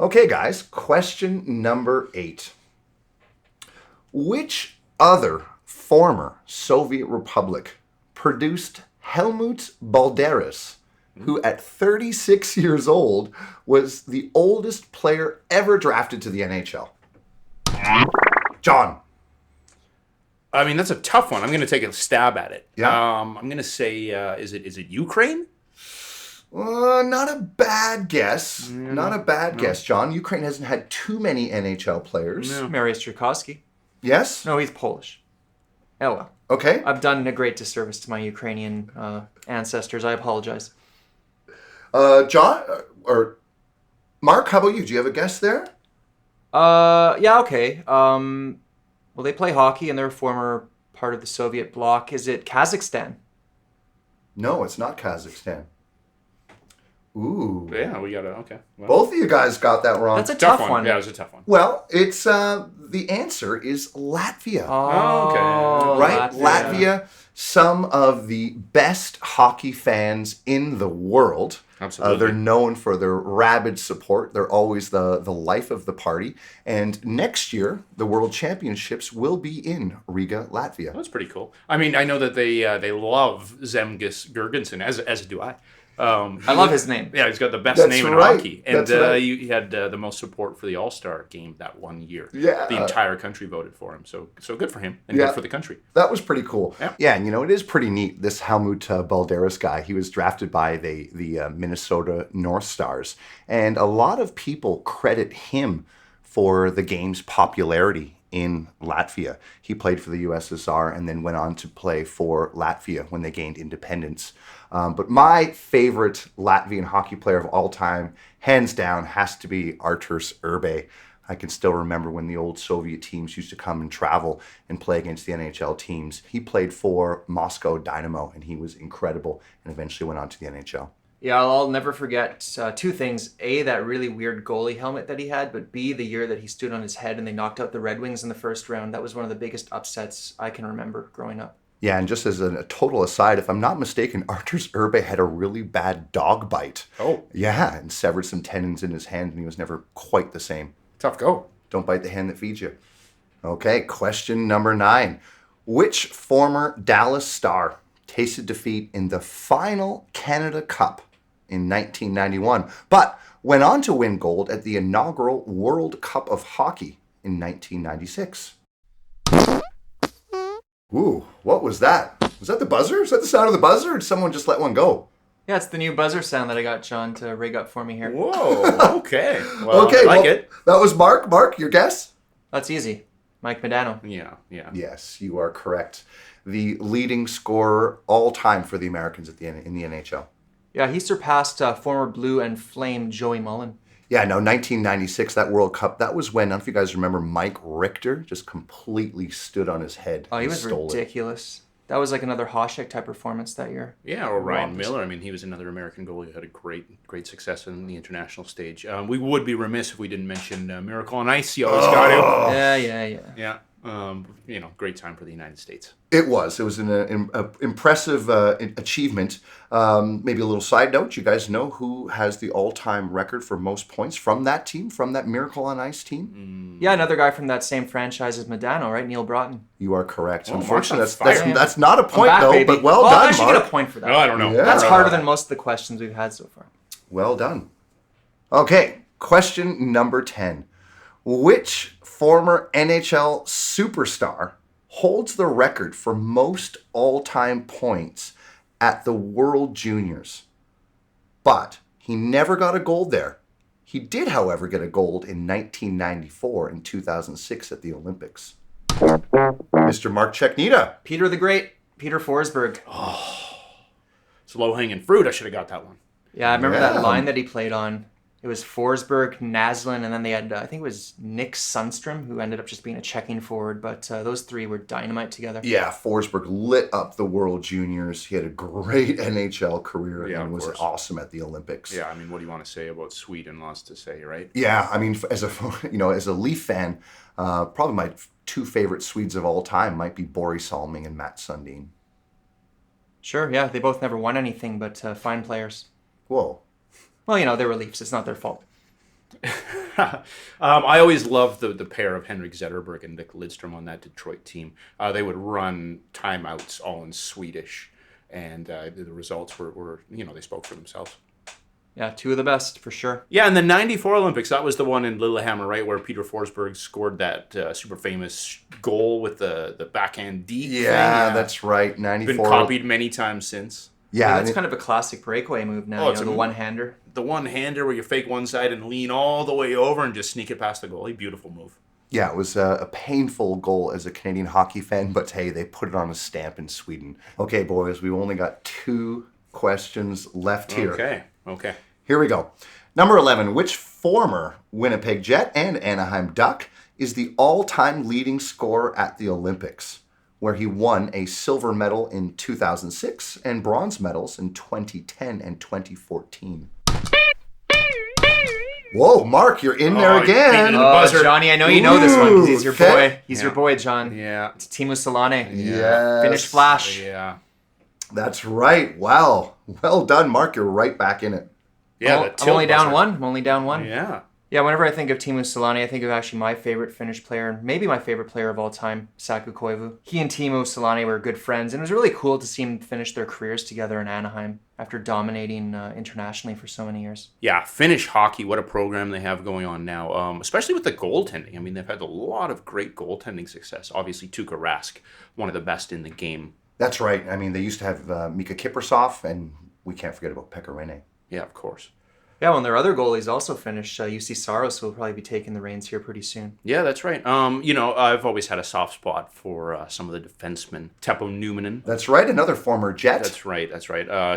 Okay, guys, question number 8. Which other former Soviet republic produced Helmut Balderas, who at 36 years old was the oldest player ever drafted to the NHL? John. I mean, that's a tough one. I'm going to take a stab at it. Yeah. I'm going to say, is it Ukraine? Not a bad guess. Not a bad guess, John. Ukraine hasn't had too many NHL players. No. Mariusz Czerkawski. Yes? No, he's Polish. Oh well. Okay. I've done a great disservice to my Ukrainian ancestors. I apologize. John, or Mark, how about you? Do you have a guess there? Yeah, okay. Well, they play hockey and they're a former part of the Soviet bloc. Is it Kazakhstan? No, it's not Kazakhstan. Ooh. Yeah, we got to, okay. Well, Both of you guys got that wrong. That's a tough one. Yeah, it was a tough one. Well, it's the answer is Latvia. Oh, okay. Right? Latvia, some of the best hockey fans in the world. Absolutely. They're known for their rabid support. They're always the life of the party. And next year, the World Championships will be in Riga, Latvia. That's pretty cool. I mean, I know that they love Zemgus Girgensson, as do I. I love his name. Yeah, he's got the best That's name in right. hockey. And That's right. he had the most support for the All-Star game that one year. Yeah. The entire country voted for him. So good for him and Yeah. good for the country. That was pretty cool. Yeah. Yeah, and it is pretty neat. This Helmut Balderas guy, he was drafted by the Minnesota North Stars. And a lot of people credit him for the game's popularity in Latvia. He played for the USSR and then went on to play for Latvia when they gained independence. But my favorite Latvian hockey player of all time, hands down, has to be Arturs Urbe. I can still remember when the old Soviet teams used to come and travel and play against the NHL teams. He played for Moscow Dynamo, and he was incredible and eventually went on to the NHL. Yeah, I'll never forget two things. A, that really weird goalie helmet that he had, but B, the year that he stood on his head and they knocked out the Red Wings in the first round. That was one of the biggest upsets I can remember growing up. Yeah, and just as a total aside, if I'm not mistaken, Arturs Urbe had a really bad dog bite. Oh. Yeah, and severed some tendons in his hand, and he was never quite the same. Tough go. Don't bite the hand that feeds you. Okay, question number 9. Which former Dallas Star tasted defeat in the final Canada Cup in 1991, but went on to win gold at the inaugural World Cup of Hockey in 1996? Ooh, what was that? Was that the buzzer? Is that the sound of the buzzer, or did someone just let one go? Yeah, it's the new buzzer sound that I got John to rig up for me here. Whoa, okay. Well, Okay, I like it. That was Mark. Mark, your guess? That's easy. Mike Modano. Yeah. Yes, you are correct. The leading scorer all time for the Americans in the NHL. Yeah, he surpassed former Blue and Flame Joey Mullen. Yeah, no, 1996, that World Cup, that was when, I don't know if you guys remember, Mike Richter just completely stood on his head. Oh, he and was stole it. ridiculous. That was like another Hasek type performance that year. Yeah, or Ryan Wrong. Miller. I mean, he was another American goalie who had a great success in the international stage. We would be remiss if we didn't mention Miracle on Ice. You always got to. Yeah. Yeah. Great time for the United States. It was an impressive achievement. Maybe a little side note, you guys know who has the all-time record for most points from that team, from that Miracle on Ice team? Yeah, another guy from that same franchise as Modano, right? Neil Broughton. You are correct. Oh, Unfortunately, Mark's on fire. that's not a point, I'm back, though, baby. but well I done, actually Mark. get a point for that. No, I don't know. Yeah. That's harder than most of the questions we've had so far. Well done. Okay, question number 10. Which former NHL superstar holds the record for most all-time points at the World Juniors? But he never got a gold there. He did, however, get a gold in 1994 and 2006 at the Olympics. Mr. Mark Czeknita. Peter the Great, Peter Forsberg. It's low-hanging fruit. I should have got that one. Yeah, I remember Yeah. that line that he played on. It was Forsberg, Naslin, and then they had, I think it was Nick Sundstrom, who ended up just being a checking forward. But those three were dynamite together. Yeah, Forsberg lit up the World Juniors. He had a great NHL career Yeah, and of was course. awesome at the Olympics. Yeah, I mean, what do you want to say about Sweden? Lots to say, right? Yeah, I mean, as a Leaf fan, probably my two favorite Swedes of all time might be Boris Salming and Matt Sundin. Sure, yeah, they both never won anything, but fine players. Whoa. Well, they were Leafs. It's not their fault. I always loved the pair of Henrik Zetterberg and Nick Lidstrom on that Detroit team. They would run timeouts all in Swedish, and the results were, they spoke for themselves. Yeah, two of the best for sure. Yeah, and the '94 Olympics, that was the one in Lillehammer, right, where Peter Forsberg scored that super famous goal with the backhand deep thing. Yeah, that's right. Been 94. copied many times since. Yeah, That's kind of a classic breakaway move now. It's the one-hander. The one-hander where you fake one side and lean all the way over and just sneak it past the goalie. Beautiful move. yeah, it was a painful goal as a Canadian hockey fan, but hey, they put it on a stamp in Sweden. Okay, boys, we've only got 2 questions left here. Okay. Here we go. Number 11, which former Winnipeg Jet and Anaheim Duck is the all-time leading scorer at the Olympics, where he won a silver medal in 2006 and bronze medals in 2010 and 2014? Whoa, Mark, you're in there again. The buzzer. Johnny, I know you know this one because he's your Okay. boy. He's your boy, John. Yeah. It's Teemu Selanne. Yes. Finnish Flash. Yeah. That's right. Wow. Well done, Mark. You're right back in it. Yeah. I'm only down one. I'm only down one. Yeah. Yeah, whenever I think of Teemu Selanne, I think of actually my favorite Finnish player, and maybe my favorite player of all time, Saku Koivu. He and Teemu Selanne were good friends, and it was really cool to see them finish their careers together in Anaheim after dominating internationally for so many years. Yeah, Finnish hockey, what a program they have going on now, especially with the goaltending. I mean, they've had a lot of great goaltending success. Obviously, Tuukka Rask, one of the best in the game. That's right. I mean, they used to have Mika Kiprusoff, and we can't forget about Pekka Rinne. Yeah, of course. Yeah, well, and their other goalies also finished. UC Saros will probably be taking the reins here pretty soon. Yeah, that's right. I've always had a soft spot for some of the defensemen. Teppo Numminen. That's right. Another former Jet. That's right.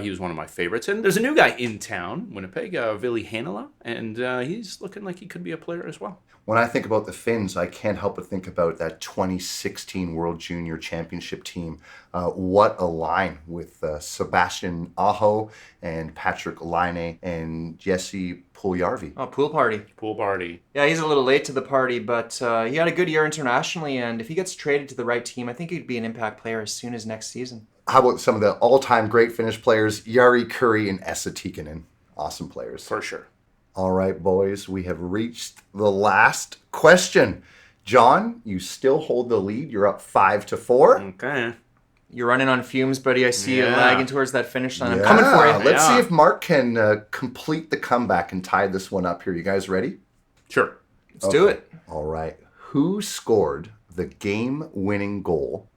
He was one of my favorites. And there's a new guy in town, Winnipeg, Ville Heinola, and he's looking like he could be a player as well. When I think about the Finns, I can't help but think about that 2016 World Junior Championship team. What a line with Sebastian Aho and Patrick Laine and Jesse Puljärvi. Oh, pool party. Pool party. Yeah, he's a little late to the party, but he had a good year internationally, and if he gets traded to the right team, I think he'd be an impact player as soon as next season. How about some of the all-time great Finnish players, Jari Kurri and Esa Tikkanen? Awesome players. For sure. All right, boys, we have reached the last question. John, you still hold the lead. You're up 5-4. Okay. You're running on fumes, buddy. I see you Yeah. lagging towards that finish line. I'm coming for you. Let's see Yeah. if Mark can complete the comeback and tie this one up here. You guys ready? Sure. Let's do it. All right. Who scored the game-winning goal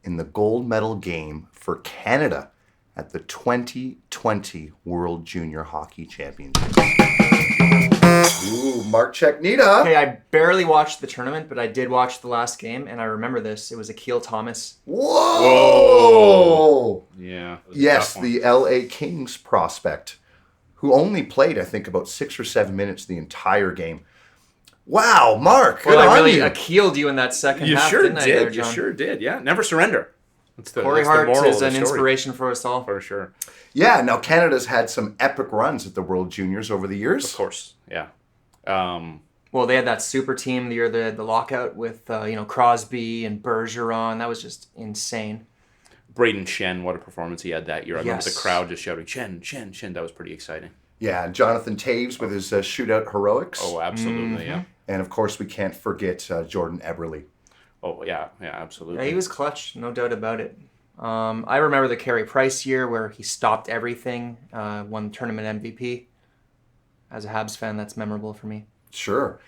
in the gold medal game for Canada at the 2020 World Junior Hockey Championship? Ooh, Mark Czeknita. Hey, I barely watched the tournament, but I did watch the last game, and I remember this. It was Akil Thomas. Whoa! Yeah. Yes, the LA Kings prospect, who only played, I think, about 6 or 7 minutes the entire game. Wow, Mark, good Well, I on really you. Akil'd you in that second You half, sure didn't I, there, did. You John? sure did. Yeah. Never surrender. That's the Corey that's the Hart moral is of the an story. inspiration for us all. For sure. Yeah, now Canada's had some epic runs at the World Juniors over the years. Of course. Yeah. Well, they had that super team the year they had the lockout with Crosby and Bergeron. That was just insane. Braden Shen, what a performance he had that year. I remember the Yes. crowd just shouting, Shen, Shen, Shen. That was pretty exciting. Yeah, Jonathan Taves with his shootout heroics. Oh, absolutely. Yeah. And of course, we can't forget Jordan Eberle. Oh, yeah. Yeah, absolutely. Yeah, he was clutch, no doubt about it. I remember the Carey Price year where he stopped everything, won tournament MVP. As a Habs fan, that's memorable for me. Sure.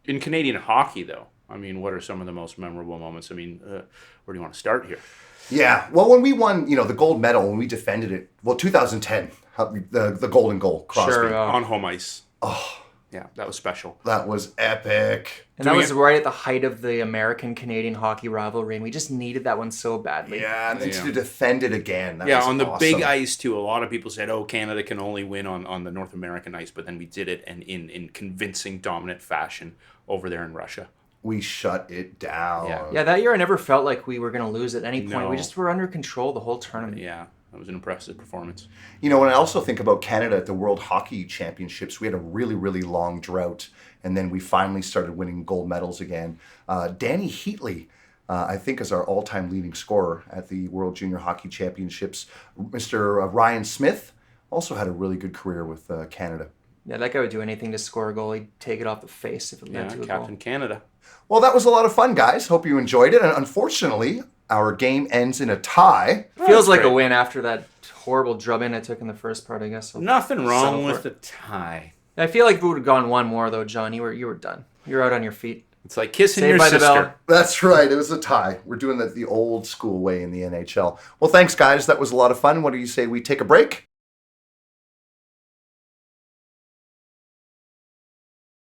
In Canadian hockey, though, I mean, what are some of the most memorable moments? I mean, where do you want to start here? Yeah, well, when we won, the gold medal, when we defended it, 2010, the golden goal, Crosby. Sure. On home ice. Oh. Yeah, that was special. That was epic. And that was right at the height of the American-Canadian hockey rivalry, and we just needed that one so badly. Yeah, and then to defend it again. That Yeah, was on the awesome. big ice, too. A lot of people said, oh, Canada can only win on the North American ice, but then we did it and in convincing, dominant fashion over there in Russia. We shut it down. Yeah, that year I never felt like we were going to lose at any point. No. We just were under control the whole tournament. Yeah, that was an impressive performance. When I also think about Canada at the World Hockey Championships, we had a really, really long drought, and then we finally started winning gold medals again. Danny Heatley, I think, is our all-time leading scorer at the World Junior Hockey Championships. Mr. Ryan Smith also had a really good career with Canada. Yeah, that guy would do anything to score a goal. He'd take it off the face if it led Yeah, to a Captain goal. Canada. Well, that was a lot of fun, guys. Hope you enjoyed it. And unfortunately, our game ends in a tie. Feels like great. a win after that horrible drubbing I took in the first part, I guess. Nothing wrong settle for with it. a tie. I feel like we would have gone one more, though, John. You were done. You're out on your feet. It's like kissing Saved your by the sister. bell. That's right. It was a tie. We're doing that the old school way in the NHL. Well, thanks, guys. That was a lot of fun. What do you say we take a break?